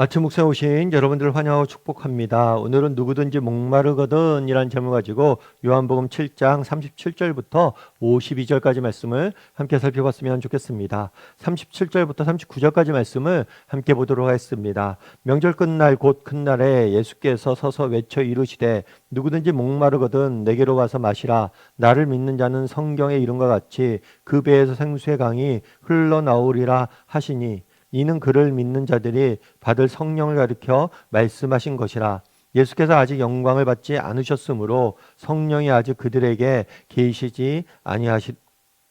아침 묵상에 오신 여러분들을 환영하고 축복합니다. 오늘은 누구든지 목마르거든 이란 제목 가지고 요한복음 7장 37절부터 52절까지 말씀을 함께 살펴봤으면 좋겠습니다. 37절부터 39절까지 말씀을 함께 보도록 하겠습니다. 명절 끝날 곧 큰 날에 예수께서 서서 외쳐 이르시되 누구든지 목마르거든 내게로 와서 마시라. 나를 믿는 자는 성경에 이른과 같이 그 배에서 생수의 강이 흘러나오리라 하시니 이는 그를 믿는 자들이 받을 성령을 가리켜 말씀하신 것이라. 예수께서 아직 영광을 받지 않으셨으므로 성령이 아직 그들에게 계시지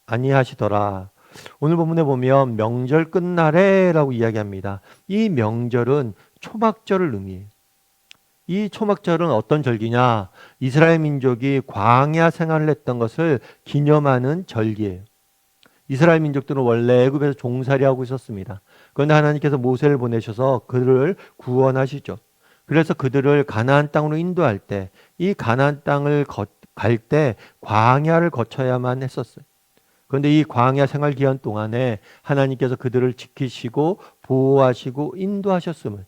아니하시더라. 오늘 본문에 보면 명절 끝날에라고 이야기합니다. 이 명절은 초막절을 의미해요. 이 초막절은 어떤 절기냐? 이스라엘 민족이 광야 생활을 했던 것을 기념하는 절기예요. 이스라엘 민족들은 원래 애굽에서 종살이하고 있었습니다. 그런데 하나님께서 모세를 보내셔서 그들을 구원하시죠. 그래서 그들을 가나안 땅으로 인도할 때 이 가나안 땅을 갈 때 광야를 거쳐야만 했었어요. 그런데 이 광야 생활 기간 동안에 하나님께서 그들을 지키시고 보호하시고 인도하셨음을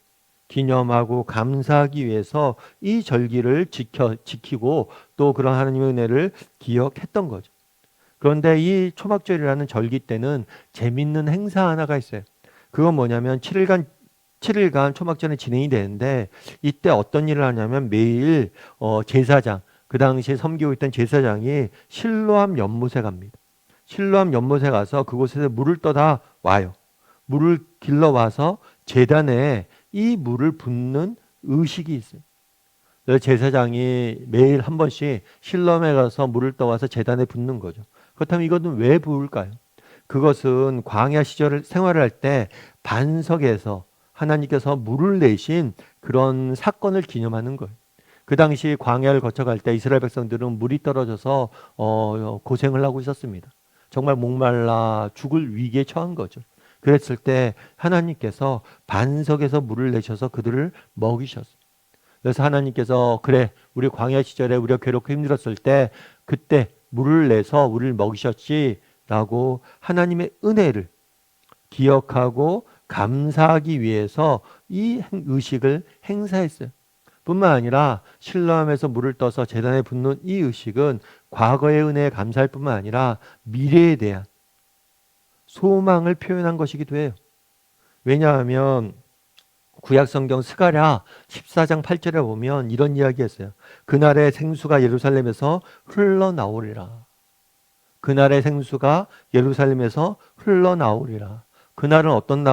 기념하고 감사하기 위해서 이 절기를 지키고 또 그런 하나님의 은혜를 기억했던 거죠. 그런데 이 초막절이라는 절기 때는 재밌는 행사 하나가 있어요. 그건 뭐냐면 7일간 초막절이 진행이 되는데 이때 어떤 일을 하냐면 매일 제사장, 그 당시에 섬기고 있던 제사장이 실로암 연못에 갑니다. 실로암 연못에 가서 그곳에서 물을 떠다 와요. 물을 길러 와서 제단에 이 물을 붓는 의식이 있어요. 그래서 제사장이 매일 한 번씩 실로암에 가서 물을 떠와서 제단에 붓는 거죠. 그렇다면 이것은 왜 부을까요? 그것은 광야 시절을 생활을 할 때 반석에서 하나님께서 물을 내신 그런 사건을 기념하는 거예요. 그 당시 광야를 거쳐갈 때 이스라엘 백성들은 물이 떨어져서 고생을 하고 있었습니다. 정말 목말라 죽을 위기에 처한 거죠. 그랬을 때 하나님께서 반석에서 물을 내셔서 그들을 먹이셨어요. 그래서 하나님께서 그래 우리 광야 시절에 우리가 괴롭고 힘들었을 때 그때 물을 내서 우리를 먹이셨지라고 하나님의 은혜를 기억하고 감사하기 위해서 이 의식을 행사했어요. 뿐만 아니라 실로암에서 물을 떠서 제단에 붓는 이 의식은 과거의 은혜에 감사할 뿐만 아니라 미래에 대한 소망을 표현한 것이기도 해요. 왜냐하면 구약성경 스가랴 14장 8절에 보면 이런 이야기했어요. 그날의 생수가 예루살렘에서 흘러나오리라. 그날의 생수가 예루살렘에서 흘러나오리라. 그날은 어떤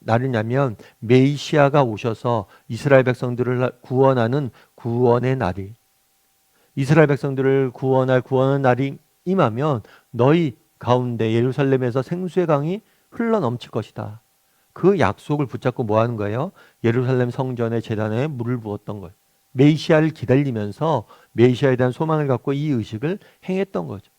날이냐면 메시아가 오셔서 이스라엘 백성들을 구원하는 구원의 날이, 이스라엘 백성들을 구원할 구원의 날이 임하면 너희 가운데 예루살렘에서 생수의 강이 흘러넘칠 것이다. 그 약속을 붙잡고 뭐 하는 거예요? 예루살렘 성전의 제단에 물을 부었던 거예요. 메시아를 기다리면서 메시아에 대한 소망을 갖고 이 의식을 행했던 거죠.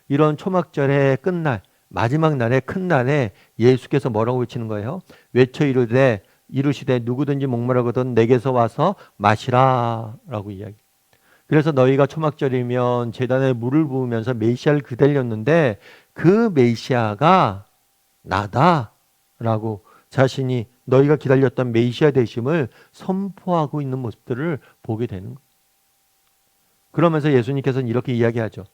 이런 초막절의 끝날, 마지막 날의 큰 날에 예수께서 뭐라고 외치는 거예요? 외쳐 이르시되 누구든지 목마르거든 내게서 와서 마시라 라고 이야기. 그래서 너희가 초막절이면 제단에 물을 부으면서 메시아를 기다렸는데 그 메시아가 나다 라고 자신이 너희가 기다렸던 메시아 되심을 선포하고 있는 모습들을 보게 되는 거예요. 그러면서 예수님께서는 이렇게 이야기하죠.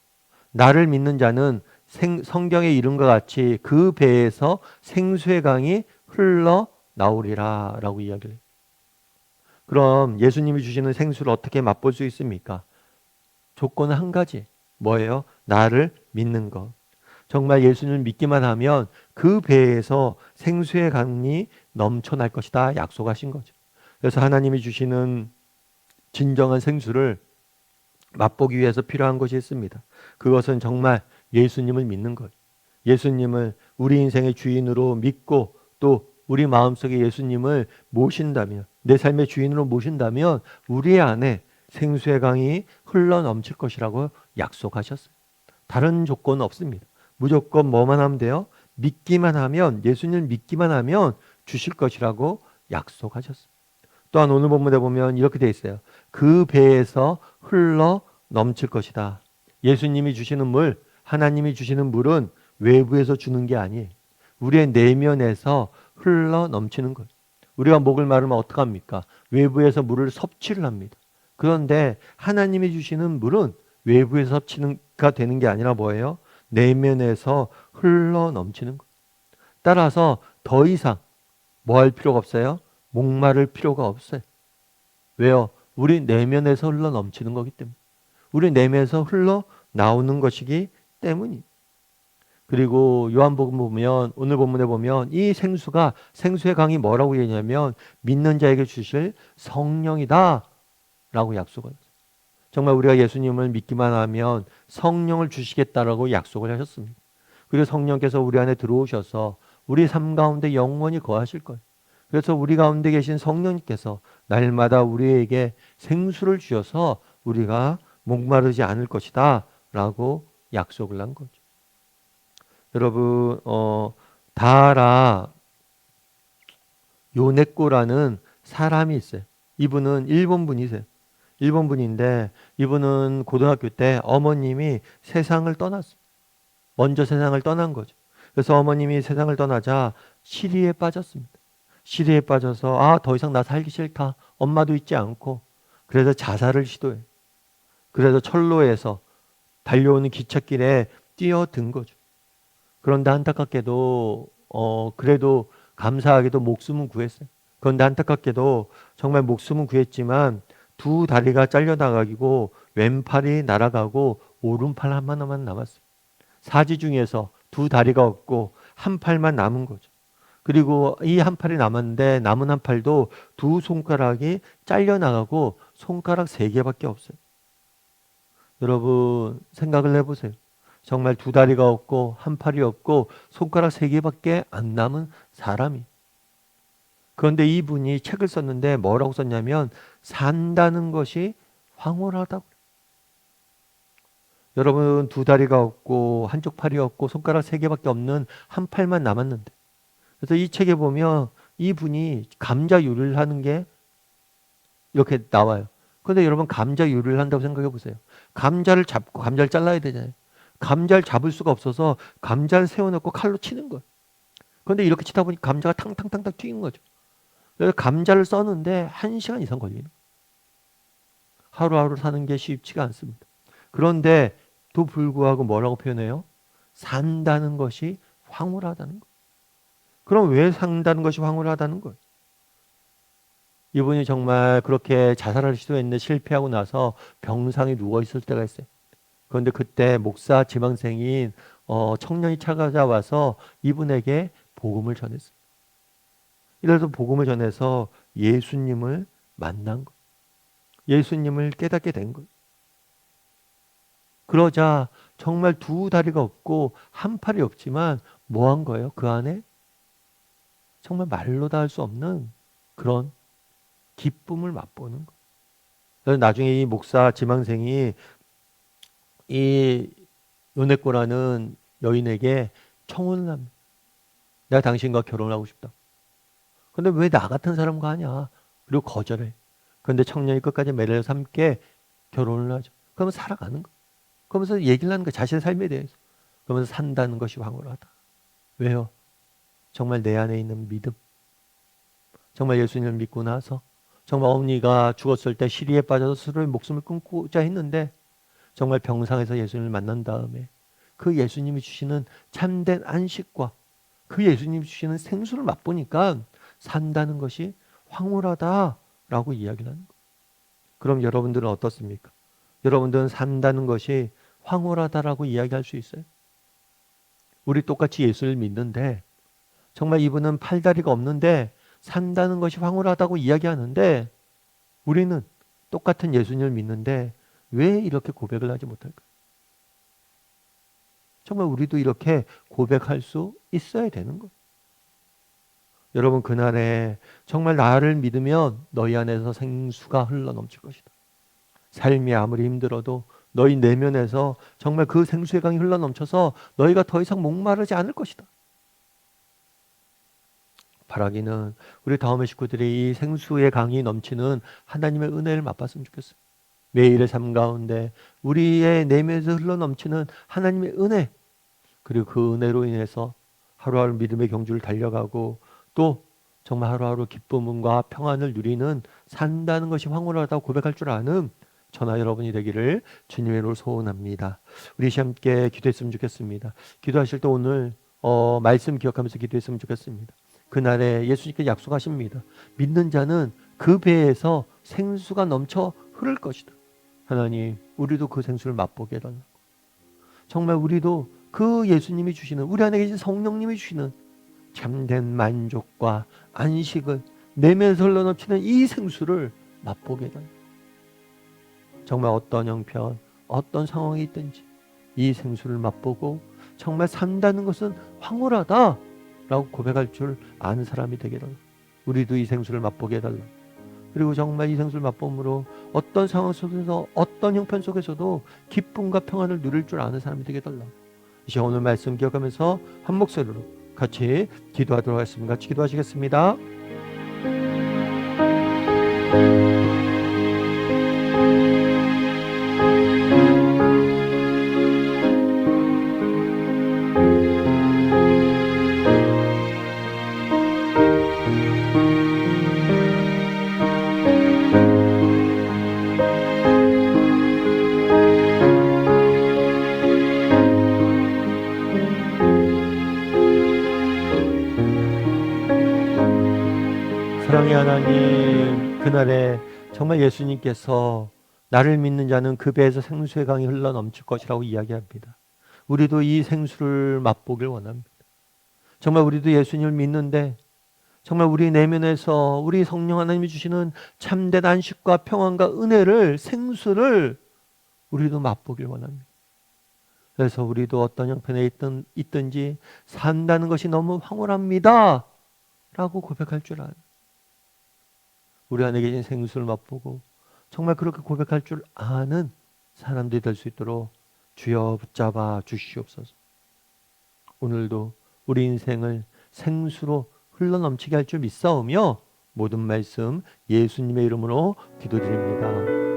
나를 믿는 자는 성경에 이른 것 같이 그 배에서 생수의 강이 흘러나오리라 라고 이야기를 해요. 그럼 예수님이 주시는 생수를 어떻게 맛볼 수 있습니까? 조건은 한 가지. 뭐예요? 나를 믿는 것. 정말 예수님을 믿기만 하면 그 배에서 생수의 강이 넘쳐날 것이다 약속하신 거죠. 그래서 하나님이 주시는 진정한 생수를 맛보기 위해서 필요한 것이 있습니다. 그것은 정말 예수님을 믿는 것. 예수님을 우리 인생의 주인으로 믿고 또 우리 마음속에 예수님을 모신다면, 내 삶의 주인으로 모신다면 우리 안에 생수의 강이 흘러넘칠 것이라고 약속하셨어요. 다른 조건은 없습니다. 무조건 뭐만 하면 돼요? 믿기만 하면, 예수님을 믿기만 하면 주실 것이라고 약속하셨어요. 또한 오늘 본문에 보면 이렇게 되어 있어요. 그 배에서 흘러 넘칠 것이다. 예수님이 주시는 물, 하나님이 주시는 물은 외부에서 주는 게 아니에요. 우리의 내면에서 흘러 넘치는 거예요. 우리가 목을 마르면 어떡합니까? 외부에서 물을 섭취를 합니다. 그런데 하나님이 주시는 물은 외부에서 섭취가 되는 게 아니라 뭐예요? 내면에서 흘러 넘치는 것. 따라서 더 이상 뭐 할 필요가 없어요? 목마를 필요가 없어요. 왜요? 우리 내면에서 흘러 넘치는 거기 때문에. 우리 내면에서 흘러 나오는 것이기 때문이. 그리고 요한복음 보면 오늘 본문에 보면 이 생수의 강이 뭐라고 얘기하냐면 믿는 자에게 주실 성령이다 라고 약속을 했어요. 정말 우리가 예수님을 믿기만 하면 성령을 주시겠다라고 약속을 하셨습니다. 그리고 성령께서 우리 안에 들어오셔서 우리 삶 가운데 영원히 거하실 거예요. 그래서 우리 가운데 계신 성령님께서 날마다 우리에게 생수를 주셔서 우리가 목마르지 않을 것이다 라고 약속을 한 거죠. 여러분 다라 요네코라는 사람이 있어요. 이분은 일본 분이세요. 일본 분인데 이분은 고등학교 때 어머님이 세상을 떠났어요. 먼저 세상을 떠난 거죠. 그래서 어머님이 세상을 떠나자 시리에 빠졌습니다. 시리에 빠져서 더 이상 나 살기 싫다. 엄마도 있지 않고. 그래서 자살을 시도해요. 그래서 철로에서 달려오는 기찻길에 뛰어든 거죠. 그런데 안타깝게도 그래도 감사하게도 목숨은 구했어요. 그런데 안타깝게도 정말 목숨은 구했지만 두 다리가 잘려나가고 왼팔이 날아가고 오른팔 하나만 남았어요. 사지 중에서 두 다리가 없고 한 팔만 남은 거죠. 그리고 이 한 팔이 남았는데 남은 한 팔도 두 손가락이 잘려나가고 손가락 세 개밖에 없어요. 여러분 생각을 해보세요. 정말 두 다리가 없고 한 팔이 없고 손가락 세 개밖에 안 남은 사람이. 그런데 이분이 책을 썼는데 뭐라고 썼냐면 산다는 것이 황홀하다고. 여러분 두 다리가 없고 한쪽 팔이 없고 손가락 세 개밖에 없는 한 팔만 남았는데 그래서 이 책에 보면 이분이 감자 요리를 하는 게 이렇게 나와요. 그런데 여러분 감자 요리를 한다고 생각해 보세요. 감자를 잡고 감자를 잘라야 되잖아요. 감자를 잡을 수가 없어서 감자를 세워놓고 칼로 치는 거예요. 그런데 이렇게 치다 보니 감자가 탕탕탕탕 튀는 거죠. 그래서 감자를 써는데 1시간 이상 걸리는 거예요. 하루하루 사는 게 쉽지가 않습니다. 그런데 또 불구하고 뭐라고 표현해요? 산다는 것이 황홀하다는 거예요. 그럼 왜 산다는 것이 황홀하다는 거예요? 이분이 정말 그렇게 자살을 시도했는데 실패하고 나서 병상에 누워 있을 때가 있어요. 그런데 그때 목사 지망생인 청년이 찾아와서 이분에게 복음을 전했어요. 이래서 복음을 전해서 예수님을 만난 거예요. 예수님을 깨닫게 된 거예요. 그러자 정말 두 다리가 없고 한 팔이 없지만 뭐 한 거예요? 그 안에 정말 말로 다 할 수 없는 그런 기쁨을 맛보는 거예요. 그래서 나중에 이 목사 지망생이 이 요네코라는 여인에게 청혼을 합니다. 내가 당신과 결혼하고 싶다. 근데 왜 나 같은 사람과 하냐? 그리고 거절해. 그런데 청년이 끝까지 매를 삼게 결혼을 하죠. 그러면 살아가는 거. 그러면서 얘기를 하는 거 자신의 삶에 대해서. 그러면서 산다는 것이 황홀하다. 왜요? 정말 내 안에 있는 믿음. 정말 예수님을 믿고 나서 정말 어머니가 죽었을 때 시리에 빠져서 스스로의 목숨을 끊고자 했는데 정말 병상에서 예수님을 만난 다음에 그 예수님이 주시는 참된 안식과 그 예수님이 주시는 생수를 맛보니까 산다는 것이 황홀하다라고 이야기를 하는 거예요. 그럼 여러분들은 어떻습니까? 여러분들은 산다는 것이 황홀하다라고 이야기할 수 있어요? 우리 똑같이 예수를 믿는데 정말 이분은 팔다리가 없는데 산다는 것이 황홀하다고 이야기하는데 우리는 똑같은 예수님을 믿는데 왜 이렇게 고백을 하지 못할까? 정말 우리도 이렇게 고백할 수 있어야 되는 거예요. 여러분 그날에 정말 나를 믿으면 너희 안에서 생수가 흘러넘칠 것이다. 삶이 아무리 힘들어도 너희 내면에서 정말 그 생수의 강이 흘러넘쳐서 너희가 더 이상 목마르지 않을 것이다. 바라기는 우리 다음의 식구들이 이 생수의 강이 넘치는 하나님의 은혜를 맛봤으면 좋겠어요. 매일의 삶 가운데 우리의 내면에서 흘러넘치는 하나님의 은혜, 그리고 그 은혜로 인해서 하루하루 믿음의 경주를 달려가고 또 정말 하루하루 기쁨과 평안을 누리는 산다는 것이 황홀하다고 고백할 줄 아는 저나 여러분이 되기를 주님의 이름으로 소원합니다. 우리 함께 기도했으면 좋겠습니다. 기도하실 때 오늘 말씀 기억하면서 기도했으면 좋겠습니다. 그날에 예수님께서 약속하십니다. 믿는 자는 그 배에서 생수가 넘쳐 흐를 것이다. 하나님, 우리도 그 생수를 맛보게 해달라고. 정말 우리도 그 예수님이 주시는, 우리 안에 계신 성령님이 주시는 참된 만족과 안식을 내면서 흘러넘치는 이 생수를 맛보게 해달라고. 정말 어떤 형편, 어떤 상황이 있든지 이 생수를 맛보고 정말 산다는 것은 황홀하다라고 고백할 줄 아는 사람이 되게 해달라고. 우리도 이 생수를 맛보게 해달라고. 그리고 정말 이 생수를 맛봄으로 어떤 상황 속에서, 어떤 형편 속에서도 기쁨과 평안을 누릴 줄 아는 사람이 되게 해달라고. 이 시간 오늘 말씀 기억하면서 한 목소리로 같이 기도하도록 하겠습니다. 같이 기도하시겠습니다. 사랑의 하나님, 그날에 정말 예수님께서 나를 믿는 자는 그 배에서 생수의 강이 흘러 넘칠 것이라고 이야기합니다. 우리도 이 생수를 맛보길 원합니다. 정말 우리도 예수님을 믿는데 정말 우리 내면에서 우리 성령 하나님이 주시는 참된 안식과 평안과 은혜를, 생수를 우리도 맛보길 원합니다. 그래서 우리도 어떤 형편에 있든지 산다는 것이 너무 황홀합니다 라고 고백할 줄 아는, 우리 안에 계신 생수를 맛보고 정말 그렇게 고백할 줄 아는 사람들이 될 수 있도록 주여 붙잡아 주시옵소서. 오늘도 우리 인생을 생수로 흘러넘치게 할 줄 믿사오며 모든 말씀 예수님의 이름으로 기도드립니다.